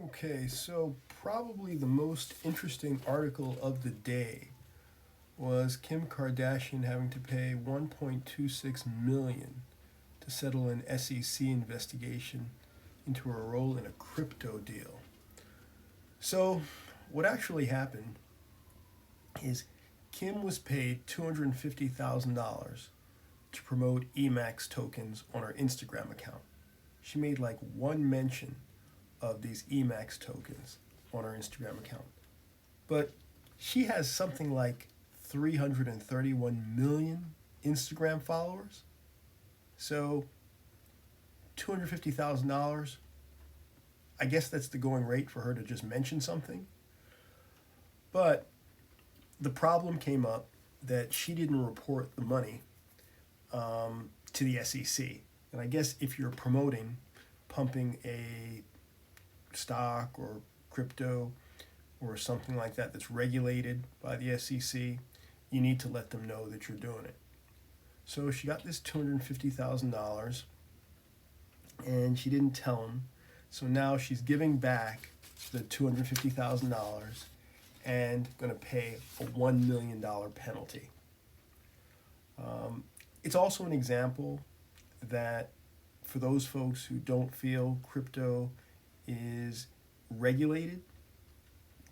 Okay, so probably the most interesting article of the day was Kim Kardashian having to pay 1.26 million to settle an SEC investigation into her role in a crypto deal. So, what actually happened is Kim was paid $250,000 to promote Emacs tokens on her Instagram account. She made like one mention of these Emacs tokens on her Instagram account. But she has something like 331 million Instagram followers. So $250,000, I guess that's the going rate for her to just mention something. But the problem came up that she didn't report the money to the SEC. And I guess if you're pumping a stock or crypto or something like that that's regulated by the SEC, you need to let them know that you're doing it. So she got this $250,000 and she didn't tell him. So now she's giving back the $250,000 and going to pay a $1 million penalty. It's also an example that for those folks who don't feel crypto is regulated,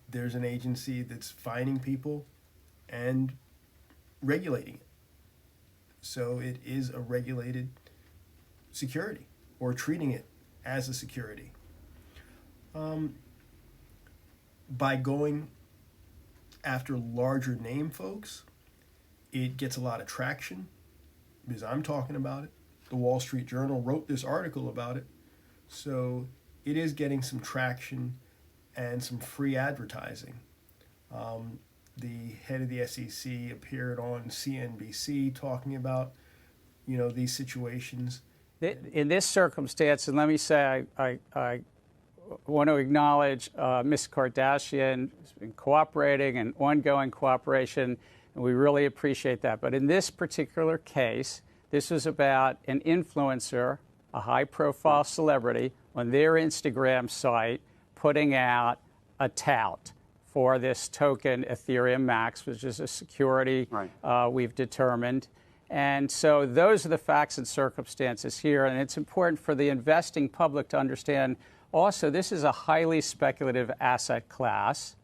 there's an agency that's finding people and regulating it. So it is a regulated security, or treating it as a security. By going after larger name folks, it gets a lot of traction because I'm talking about it. The Wall Street Journal wrote this article about it. So it is getting some traction and some free advertising. The head of the SEC appeared on CNBC talking about, these situations. In this circumstance, and let me say, I want to acknowledge Ms. Kardashian has been cooperating and ongoing cooperation, and we really appreciate that. But in this particular case, this was about an influencer, a high-profile celebrity, on their Instagram site putting out a tout for this token Ethereum Max, which is a security we've determined. And so those are the facts and circumstances here. And it's important for the investing public to understand also this is a highly speculative asset class.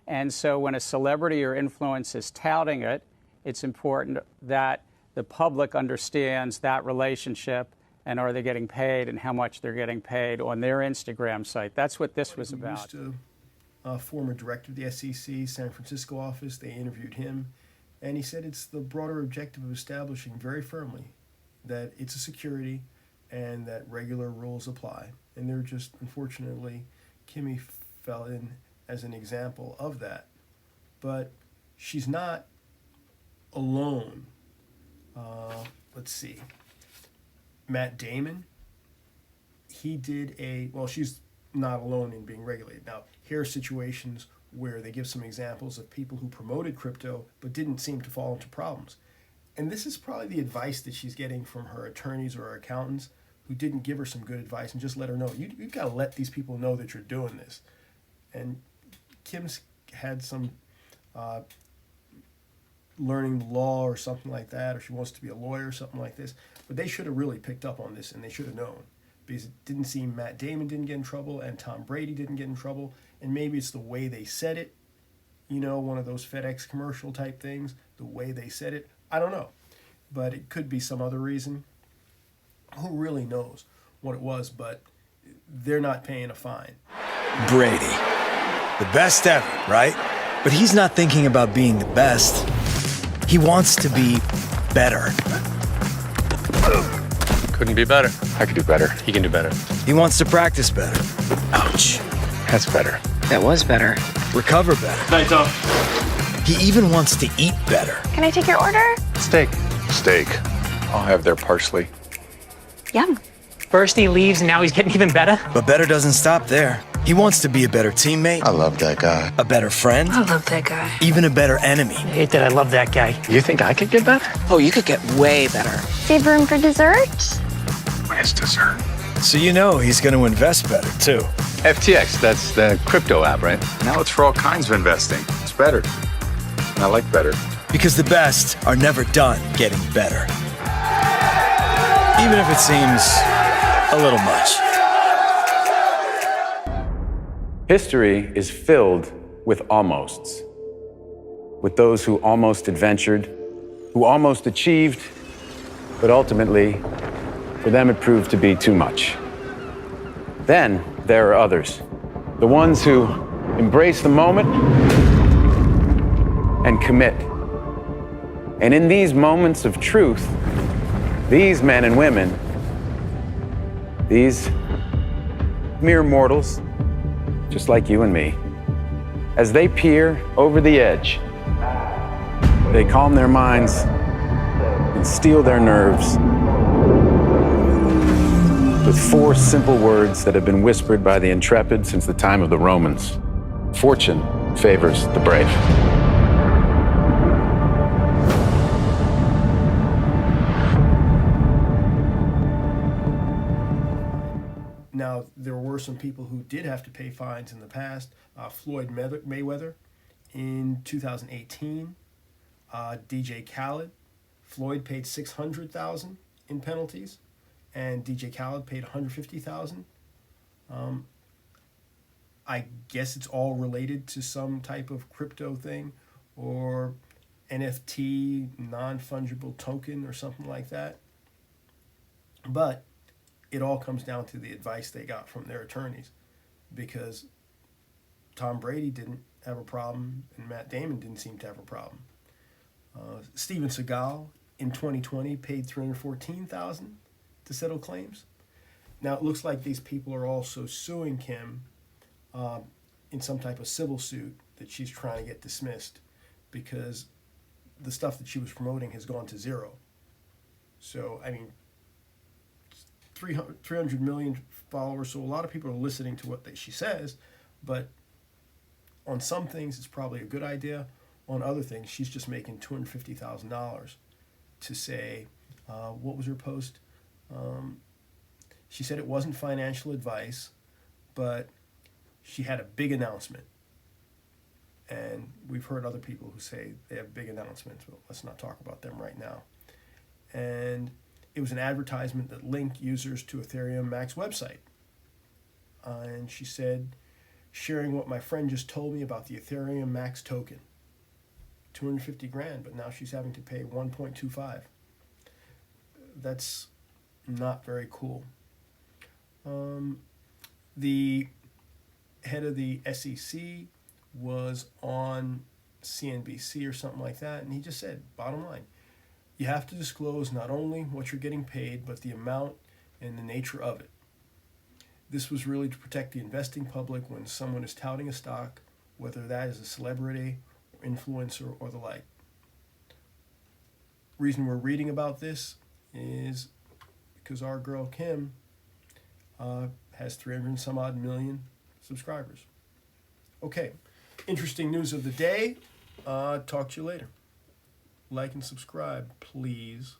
And so when a celebrity or influence is touting it, it's important that the public understands that relationship and are they getting paid and how much they're getting paid on their Instagram site. That's what this was about. Former director of the SEC, San Francisco office, they interviewed him, and he said it's the broader objective of establishing very firmly that it's a security and that regular rules apply. And they're just, unfortunately, Kimmy fell in as an example of that. But she's not alone. Let's see. Matt Damon, he did she's not alone in being regulated. Now, here are situations where they give some examples of people who promoted crypto but didn't seem to fall into problems. And this is probably the advice that she's getting from her attorneys or her accountants who didn't give her some good advice and just let her know, you've got to let these people know that you're doing this. And Kim's had some learning law or something like that, or she wants to be a lawyer or something like this. But they should have really picked up on this, and they should have known. Because it didn't seem Matt Damon didn't get in trouble and Tom Brady didn't get in trouble. And maybe it's the way they said it, one of those FedEx commercial type things, the way they said it. I don't know. But it could be some other reason. Who really knows what it was, but they're not paying a fine. Brady. The best ever, right? But he's not thinking about being the best. He wants to be better. Couldn't be better. I could do better. He can do better. He wants to practice better. Ouch. That's better. That was better. Recover better. Night off. He even wants to eat better. Can I take your order? Steak. Steak. I'll have their parsley. Yum. First he leaves and now he's getting even better. But better doesn't stop there. He wants to be a better teammate. I love that guy. A better friend. I love that guy. Even a better enemy. I hate that I love that guy. You think I could get better? Oh, you could get way better. Save room for dessert? Where's dessert? So you know he's going to invest better, too. FTX, that's the crypto app, right? Now it's for all kinds of investing. It's better. And I like better. Because the best are never done getting better. Even if it seems a little much. History is filled with almosts. With those who almost adventured, who almost achieved, but ultimately, for them it proved to be too much. Then there are others, the ones who embrace the moment and commit. And in these moments of truth, these men and women, these mere mortals, just like you and me, as they peer over the edge, they calm their minds and steel their nerves with 4 simple words that have been whispered by the intrepid since the time of the Romans. Fortune favors the brave. Now, there were some people who did have to pay fines in the past. Floyd Mayweather in 2018. DJ Khaled. Floyd paid $600,000 in penalties, and DJ Khaled paid $150,000. I guess it's all related to some type of crypto thing or NFT, non-fungible token or something like that. But it all comes down to the advice they got from their attorneys, because Tom Brady didn't have a problem and Matt Damon didn't seem to have a problem. Steven Seagal in 2020 paid $314,000 to settle claims. Now it looks like these people are also suing Kim in some type of civil suit that she's trying to get dismissed, because the stuff that she was promoting has gone to zero. So, I mean, 300 million followers, so a lot of people are listening to what she says, but on some things it's probably a good idea. On other things, she's just making $250,000 to say, what was her post? She said it wasn't financial advice, but she had a big announcement. And we've heard other people who say they have big announcements, but let's not talk about them right now. And it was an advertisement that linked users to Ethereum Max website. And she said, sharing what my friend just told me about the Ethereum Max token. $250,000, but now she's having to pay 1.25. That's not very cool. The head of the SEC was on CNBC or something like that, and he just said, bottom line, you have to disclose not only what you're getting paid, but the amount and the nature of it. This was really to protect the investing public when someone is touting a stock, whether that is a celebrity, influencer, or the like. Reason we're reading about this is because our girl Kim has 300 and some odd million subscribers. Okay, interesting news of the day. Talk to you later. Like and subscribe, please.